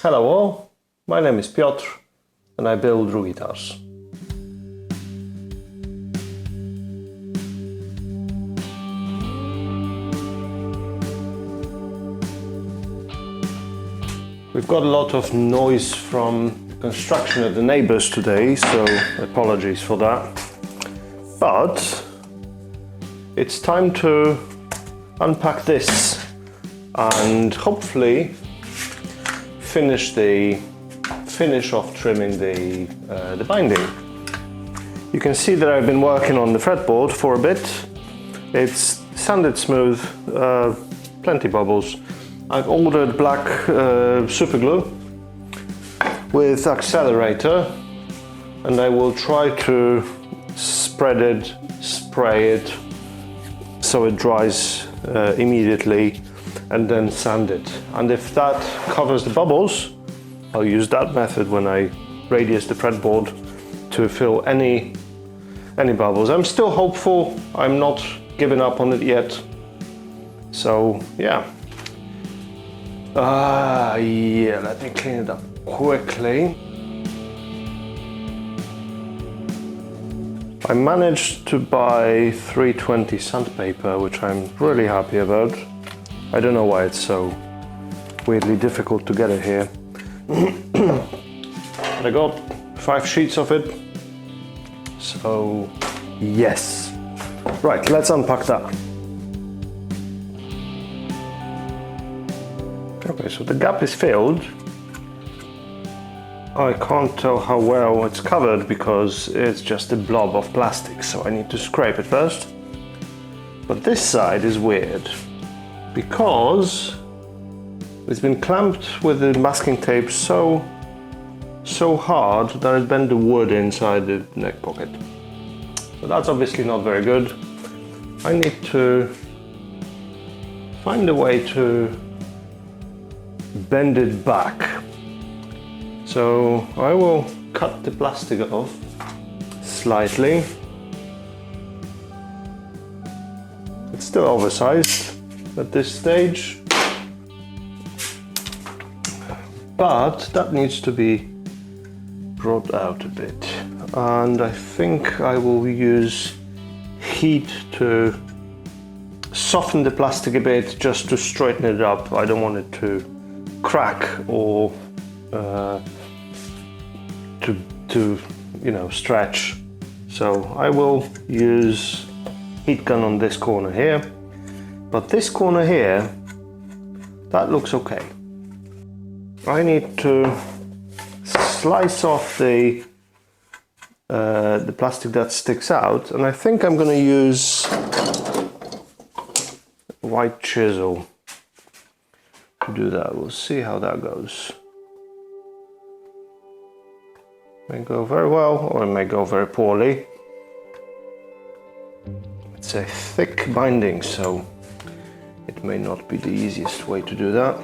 Hello all, my name is Piotr and I build Ru guitars. We've got a lot of noise from construction at the neighbors today, so apologies for that. But it's time to unpack this and hopefully finish off trimming the binding. You can see that I've been working on the fretboard for a bit. It's sanded smooth, plenty bubbles. I've ordered black super glue with accelerator, and I will try to spread it, spray it so it dries immediately, and then sand it. And if that covers the bubbles, I'll use that method when I radius the fretboard to fill any bubbles. I'm still hopeful. I'm not giving up on it yet. So yeah. Yeah, let me clean it up quickly. I managed to buy 320 sandpaper, which I'm really happy about. I don't know why it's so weirdly difficult to get it here. But I got 5 sheets of it. So yes. Right, let's unpack that. Okay, so the gap is filled. I can't tell how well it's covered because it's just a blob of plastic, so I need to scrape it first. But this side is weird because it's been clamped with the masking tape so hard that it bent the wood inside the neck pocket. So that's obviously not very good. I need to find a way to bend it back. So I will cut the plastic off slightly. It's still oversized at this stage, but that needs to be brought out a bit. And I think I will use heat to soften the plastic a bit, just to straighten it up. I don't want it to crack or to stretch. So I will use heat gun on this corner here, but this corner here, that looks okay. I need to slice off the plastic that sticks out, and I think I'm going to use a white chisel to do that. We'll see how that goes. May go very well, or it may go very poorly. It's a thick binding, so it may not be the easiest way to do that.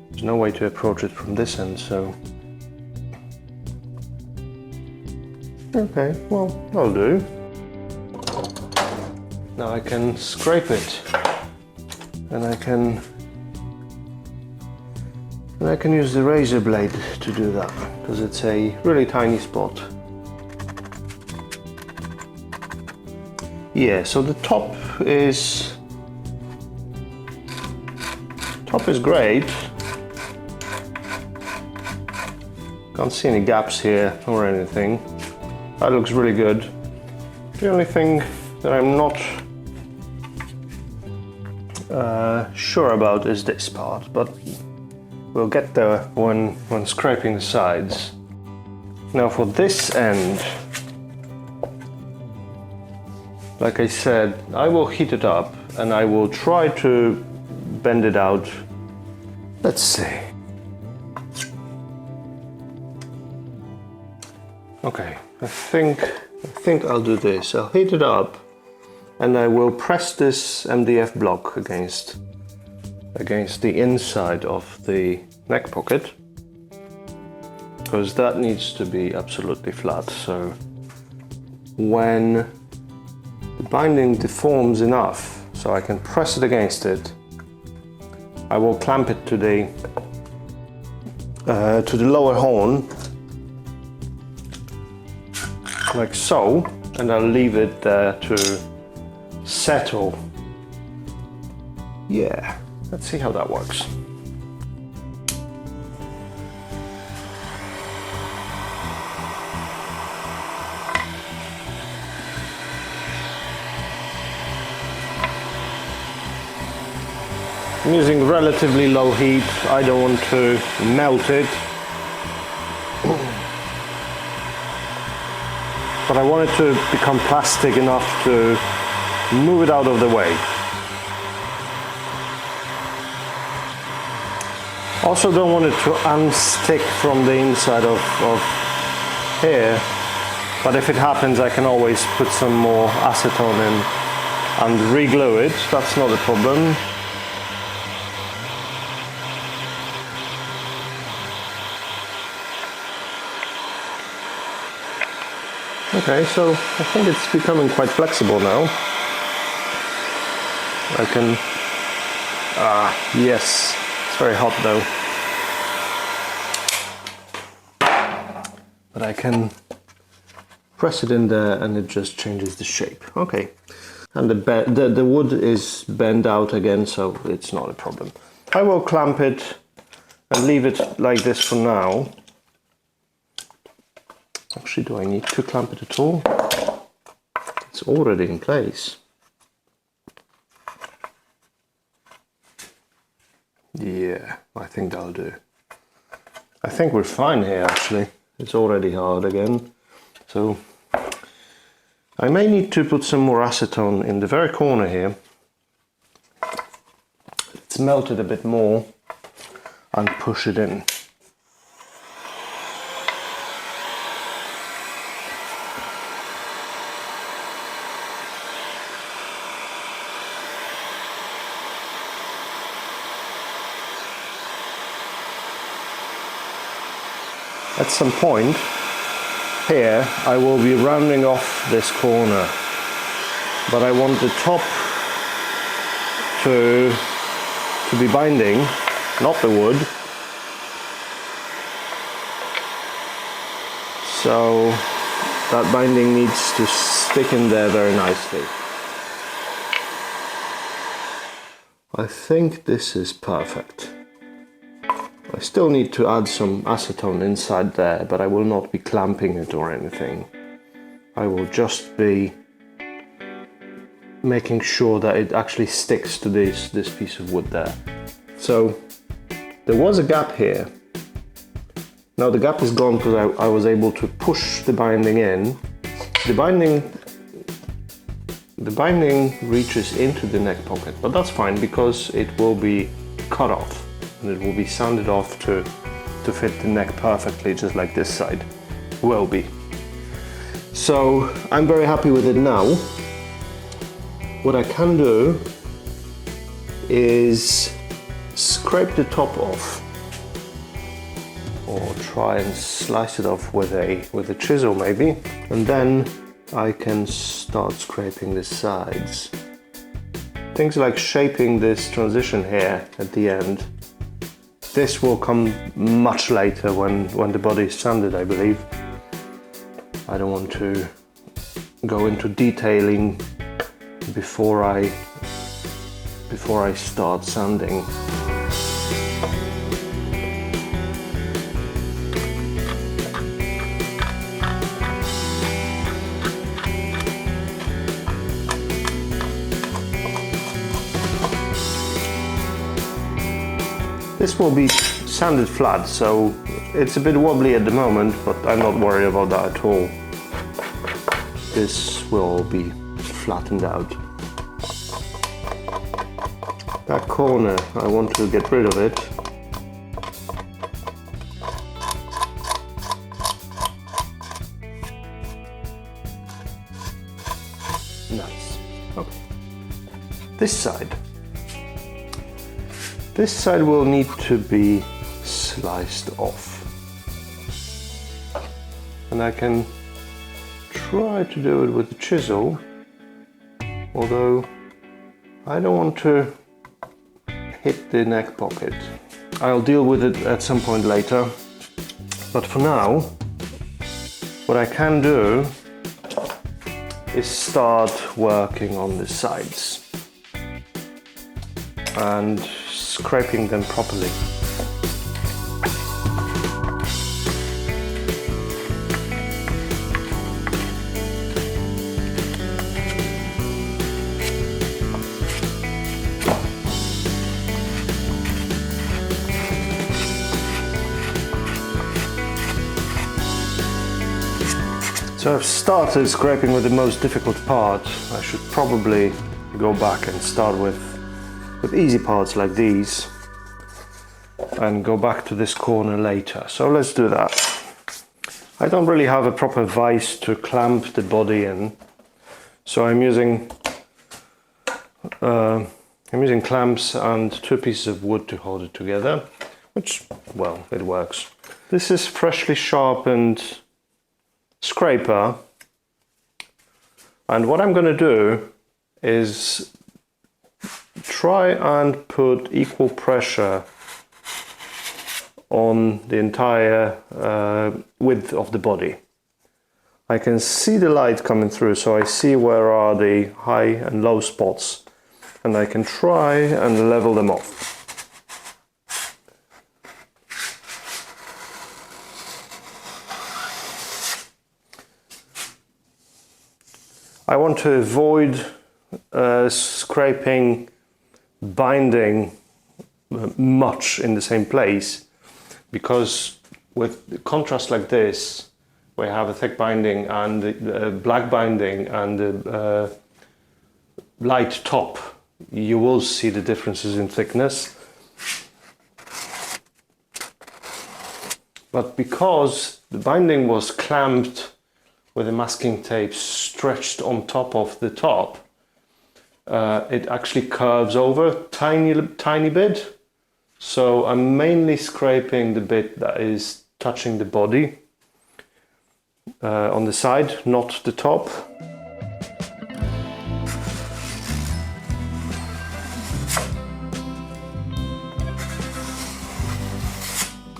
There's no way to approach it from this end, so... Okay, well, that'll do. Now I can scrape it, and I can use the razor blade to do that, because it's a really tiny spot. Yeah, so the top is great. Can't see any gaps here or anything. That looks really good. The only thing that I'm not sure about is this part, but we'll get there when scraping the sides. Now for this end, like I said, I will heat it up and I will try to bend it out. Let's see. Okay, I think I'll do this. I'll heat it up and I will press this MDF block against the inside of the neck pocket, because that needs to be absolutely flat. So when the binding deforms enough so I can press it against it, I will clamp it to the lower horn, like so, and I'll leave it there to settle. Yeah, let's see how that works. I'm using relatively low heat. I don't want to melt it, but I want it to become plastic enough to move it out of the way. Also don't want it to unstick from the inside of here, but if it happens I can always put some more acetone in and re-glue it. That's not a problem. Okay, so I think it's becoming quite flexible now. I can... yes, it's very hot though. But I can press it in there and it just changes the shape. Okay, and the wood is bent out again, so it's not a problem. I will clamp it and leave it like this for now. Actually, do I need to clamp it at all? It's already in place. Yeah, I think that'll do. I think we're fine here actually. It's already hard again. So I may need to put some more acetone in the very corner here. Let's melt it a bit more and push it in. At some point here I will be rounding off this corner, but I want the top to be binding, not the wood. So that binding needs to stick in there very nicely. I think this is perfect. I still need to add some acetone inside there, but I will not be clamping it or anything. I will just be making sure that it actually sticks to this piece of wood there. So there was a gap here. Now the gap is gone because I was able to push the binding in. The binding reaches into the neck pocket, but that's fine because it will be cut off. And it will be sanded off to fit the neck perfectly, just like this side will be. So I'm very happy with it now. What I can do is scrape the top off, or try and slice it off with a chisel maybe, and then I can start scraping the sides. Things like shaping this transition here at the end. This will come much later when the body is sanded, I believe. I don't want to go into detailing before I start sanding. This will be sanded flat, so it's a bit wobbly at the moment, but I'm not worried about that at all. This will be flattened out. That corner, I want to get rid of it. Nice. Okay. This side will need to be sliced off. And I can try to do it with the chisel, although I don't want to hit the neck pocket. I'll deal with it at some point later, but for now, what I can do is start working on the sides and scraping them properly. So I've started scraping with the most difficult part. I should probably go back and start with easy parts like these and go back to this corner later. So let's do that. I don't really have a proper vise to clamp the body in, so I'm using clamps and 2 pieces of wood to hold it together, which, well, it works. This is freshly sharpened scraper, and what I'm going to do is try and put equal pressure on the entire width of the body. I can see the light coming through, so I see where are the high and low spots, and I can try and level them off. I want to avoid scraping binding much in the same place, because with contrast like this, we have a thick binding and the black binding and the light top, you will see the differences in thickness. But because the binding was clamped with the masking tape stretched on top of the top, it actually curves over tiny bit. So I'm mainly scraping the bit that is touching the body on the side, not the top.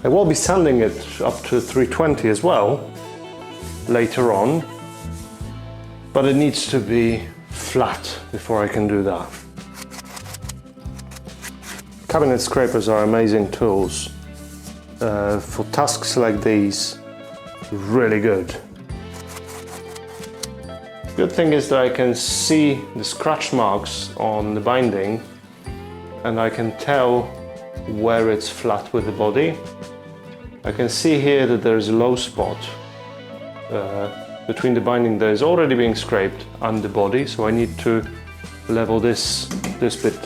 I will be sanding it up to 320 as well later on, but it needs to be flat before I can do that. Cabinet scrapers are amazing tools for tasks like these. Really good. Good thing is that I can see the scratch marks on the binding, and I can tell where it's flat with the body. I can see here that there is a low spot between the binding that is already being scraped and the body, so I need to level this bit.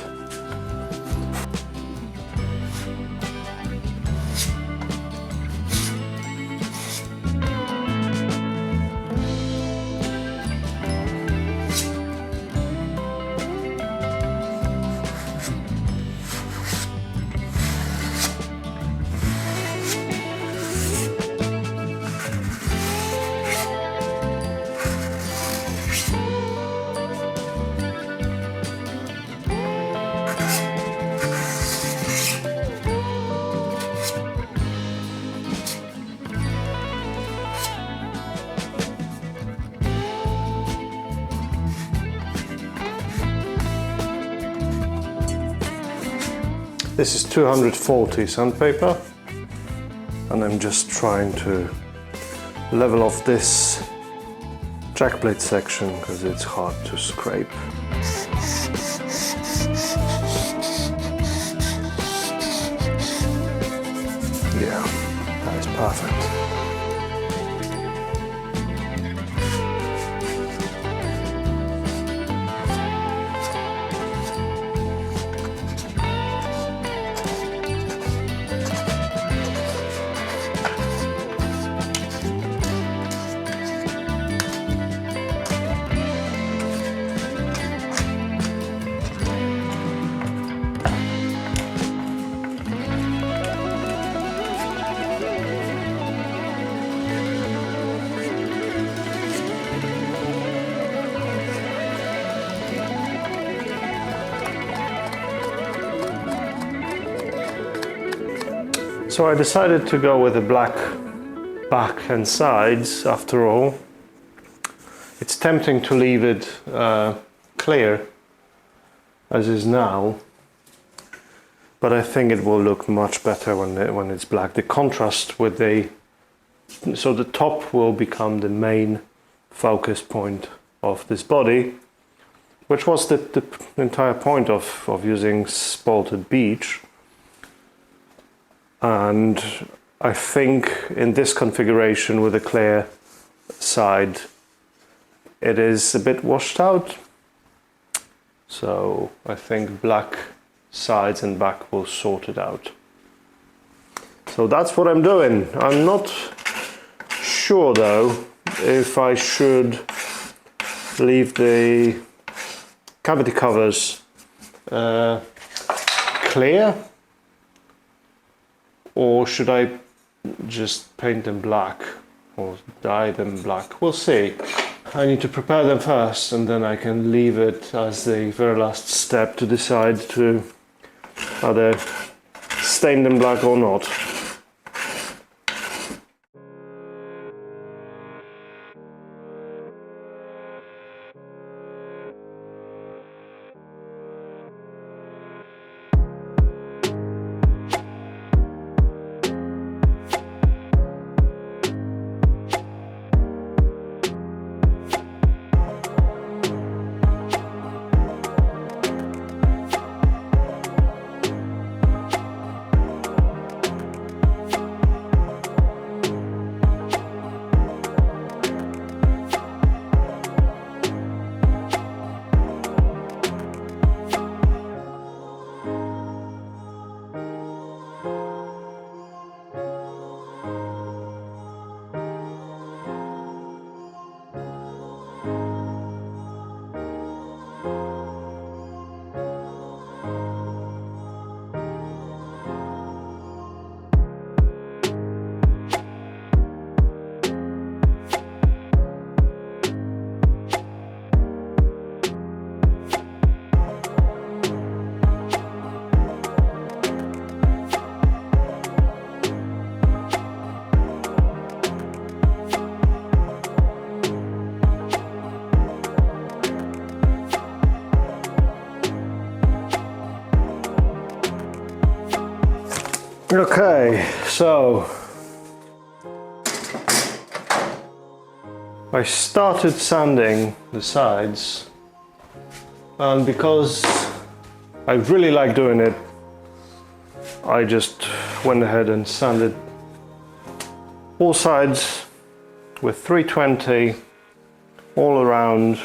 This is 240 sandpaper, and I'm just trying to level off this jack plate section because it's hard to scrape. Yeah, that is perfect. So I decided to go with a black back and sides after all. It's tempting to leave it clear as is now, but I think it will look much better when it's black. The contrast with so the top will become the main focus point of this body, which was the entire point of using spalted beech. And I think in this configuration with a clear side, it is a bit washed out. So I think black sides and back will sort it out. So that's what I'm doing. I'm not sure though if I should leave the cavity covers clear, or should I just paint them black or dye them black? We'll see. I need to prepare them first, and then I can leave it as the very last step to decide to either stain them black or not. Okay, so I started sanding the sides, and because I really like doing it, I just went ahead and sanded all sides with 320 all around.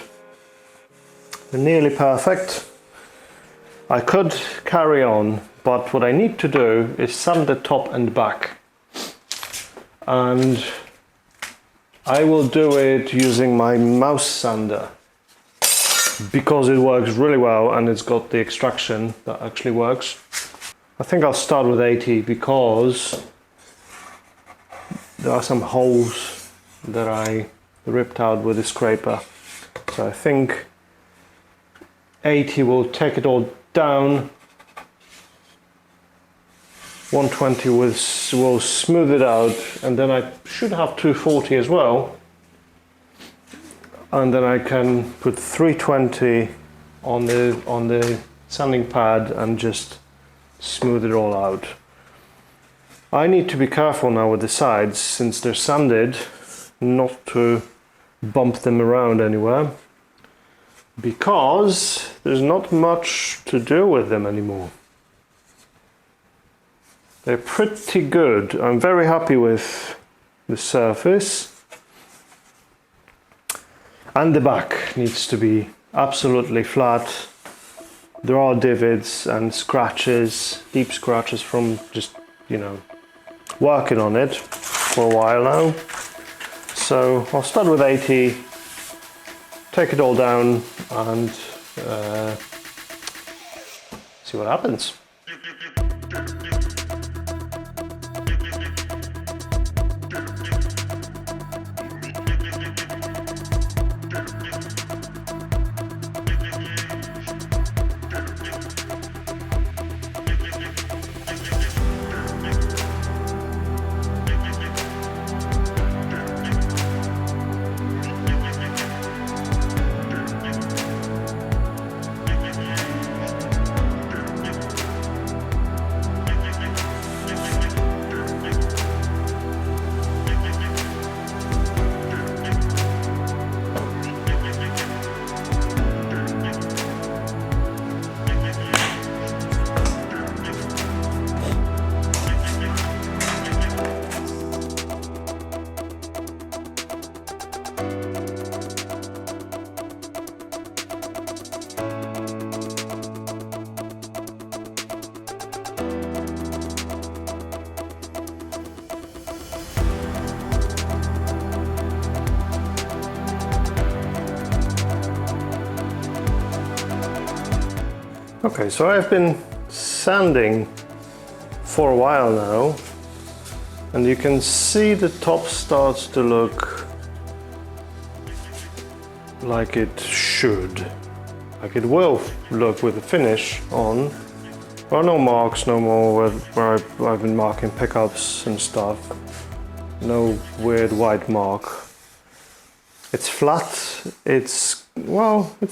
Nearly perfect. I could carry on, but what I need to do is sand the top and back, and I will do it using my mouse sander because it works really well and it's got the extraction that actually works. I think I'll start with 80 because there are some holes that I ripped out with the scraper, so I think 80 will take it all down. 120 will smooth it out, and then I should have 240 as well, and then I can put 320 on the sanding pad and just smooth it all out. I need to be careful now with the sides, since they're sanded, not to bump them around anywhere, because there's not much to do with them anymore. They're pretty good. I'm very happy with the surface. And the back needs to be absolutely flat. There are divots and scratches, deep scratches from just, working on it for a while now. So I'll start with 80, take it all down, and see what happens. Okay, so I've been sanding for a while now, and you can see the top starts to look like it should. Like it will look with the finish on. There are no marks no more where I've been marking pickups and stuff. No weird white mark. It's flat, it's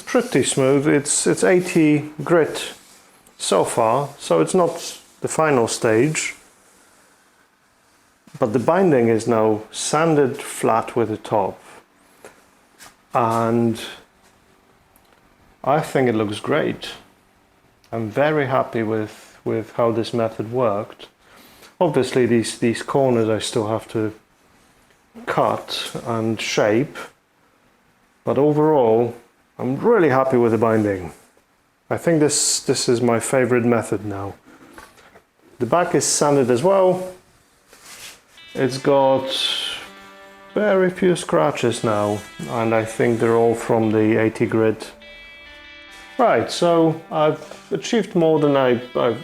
pretty smooth. It's 80 grit so far, so it's not the final stage. But the binding is now sanded flat with the top. And I think it looks great. I'm very happy with how this method worked. Obviously these corners I still have to cut and shape, but overall I'm really happy with the binding. I think this is my favorite method now. The back is sanded as well. It's got very few scratches now, and I think they're all from the 80 grit. Right, so I've achieved more than I've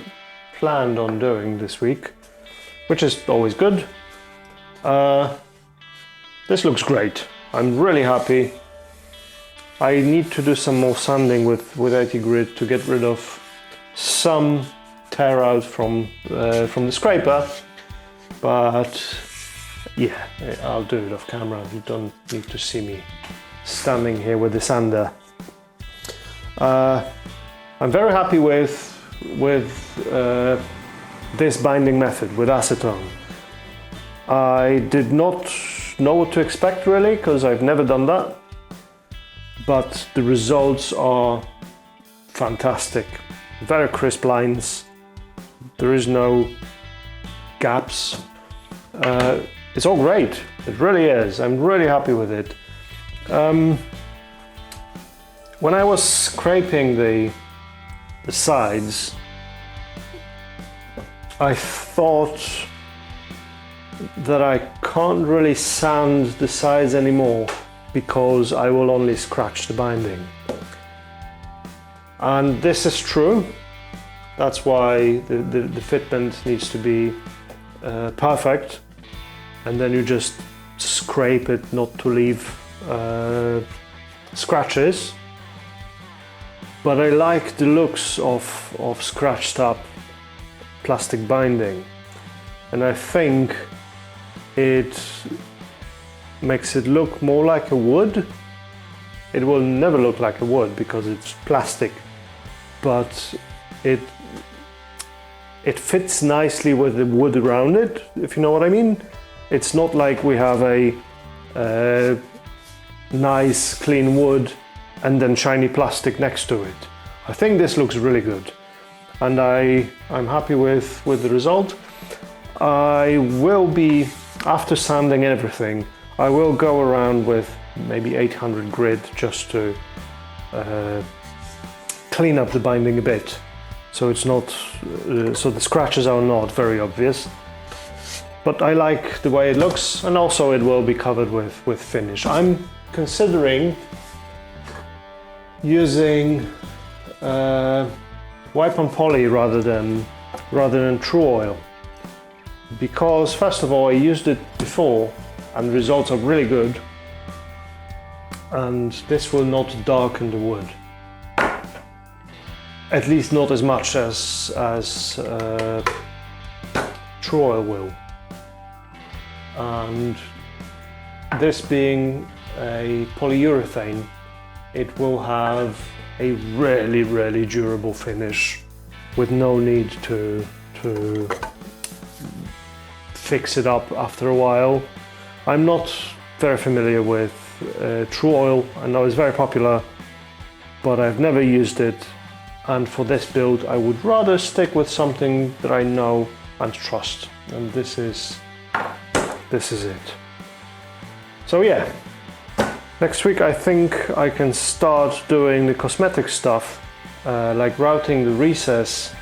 planned on doing this week, which is always good. This looks great. I'm really happy. I need to do some more sanding with 80 grit to get rid of some tear out from the scraper, but yeah, I'll do it off camera. You don't need to see me standing here with the sander. I'm very happy with this binding method with acetone. I did not know what to expect really, because I've never done that, but the results are fantastic. Very crisp lines. There is no gaps. It's all great. It really is. I'm really happy with it. When I was scraping the sides, I thought that I can't really sand the sides anymore because I will only scratch the binding. And this is true. That's why the fitment needs to be perfect, and then you just scrape it not to leave scratches. But I like the looks of scratched up plastic binding, and I think it makes it look more like a wood. It will never look like a wood because it's plastic, but it fits nicely with the wood around it, if you know what I mean. It's not like we have a nice clean wood and then shiny plastic next to it. I think this looks really good, and I'm happy with the result. I will be, after sanding everything, I will go around with maybe 800 grit just to clean up the binding a bit, so it's not so the scratches are not very obvious. But I like the way it looks, and also it will be covered with finish. I'm considering using wipe on poly rather than True Oil, because first of all I used it before and the results are really good, and this will not darken the wood, at least not as much as True Oil will. And this being a polyurethane, it will have a really durable finish with no need to fix it up after a while. I'm not very familiar with True Oil. I know it's very popular, but I've never used it, and for this build I would rather stick with something that I know and trust, and this is it. So yeah, next week I think I can start doing the cosmetic stuff, like routing the recess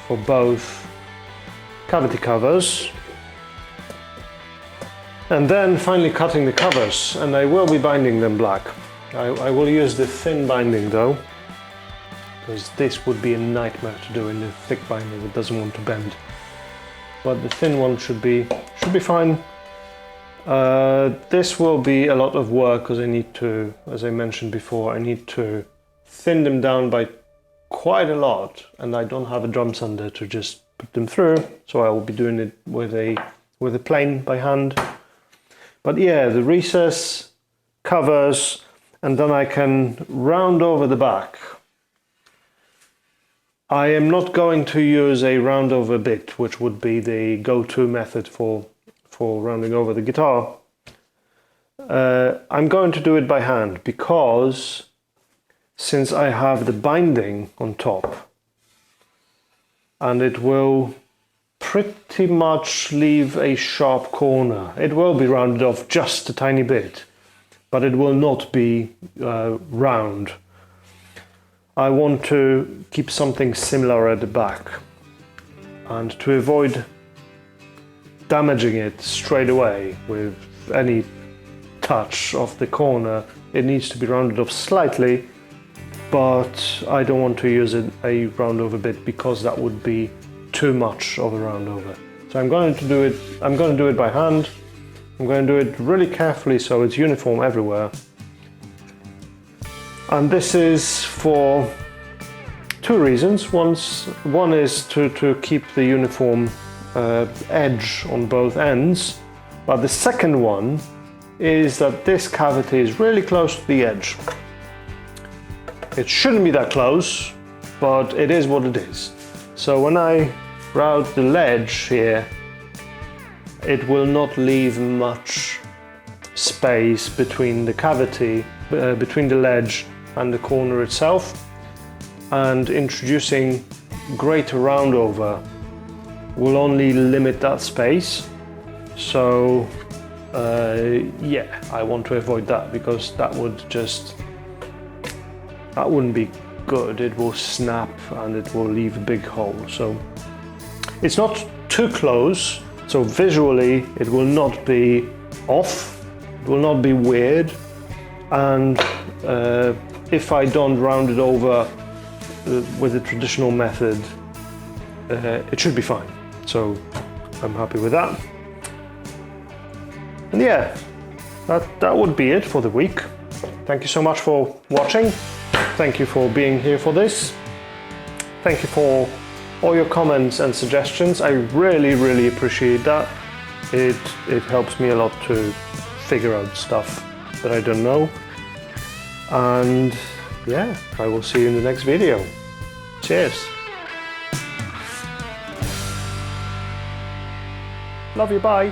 for both cavity covers, and then finally cutting the covers, and I will be binding them black. I will use the thin binding though, because this would be a nightmare to do in the thick binding. It doesn't want to bend. But the thin one should be fine. This will be a lot of work because I need to, as I mentioned before, I need to thin them down by quite a lot, and I don't have a drum sander to just put them through, so I will be doing it with a plane by hand. But yeah, the recess, covers, and then I can round over the back. I am not going to use a round over bit, which would be the go-to method for rounding over the guitar. I'm going to do it by hand because since I have the binding on top, and it will pretty much leave a sharp corner. It will be rounded off just a tiny bit, but it will not be round. I want to keep something similar at the back, and to avoid damaging it straight away with any touch of the corner, it needs to be rounded off slightly, but I don't want to use a round over bit because that would be too much of a round over. So I'm going to do it by hand. I'm going to do it really carefully so it's uniform everywhere. And this is for two reasons. One is to keep the uniform edge on both ends, but the second one is that this cavity is really close to the edge. It shouldn't be that close, but it is what it is. So when I round the ledge here, it will not leave much space between the cavity, between the ledge and the corner itself, and introducing greater roundover will only limit that space. So yeah, I want to avoid that because that wouldn't be good. It will snap and it will leave a big hole. So it's not too close, so visually it will not be off, it will not be weird, and if I don't round it over with the traditional method, it should be fine. So I'm happy with that. And yeah, that would be it for the week. Thank you so much for watching. Thank you for being here for this. Thank you for all your comments and suggestions. I really appreciate that. It helps me a lot to figure out stuff that I don't know. And yeah, I will see you in the next video. Cheers. Love you, bye.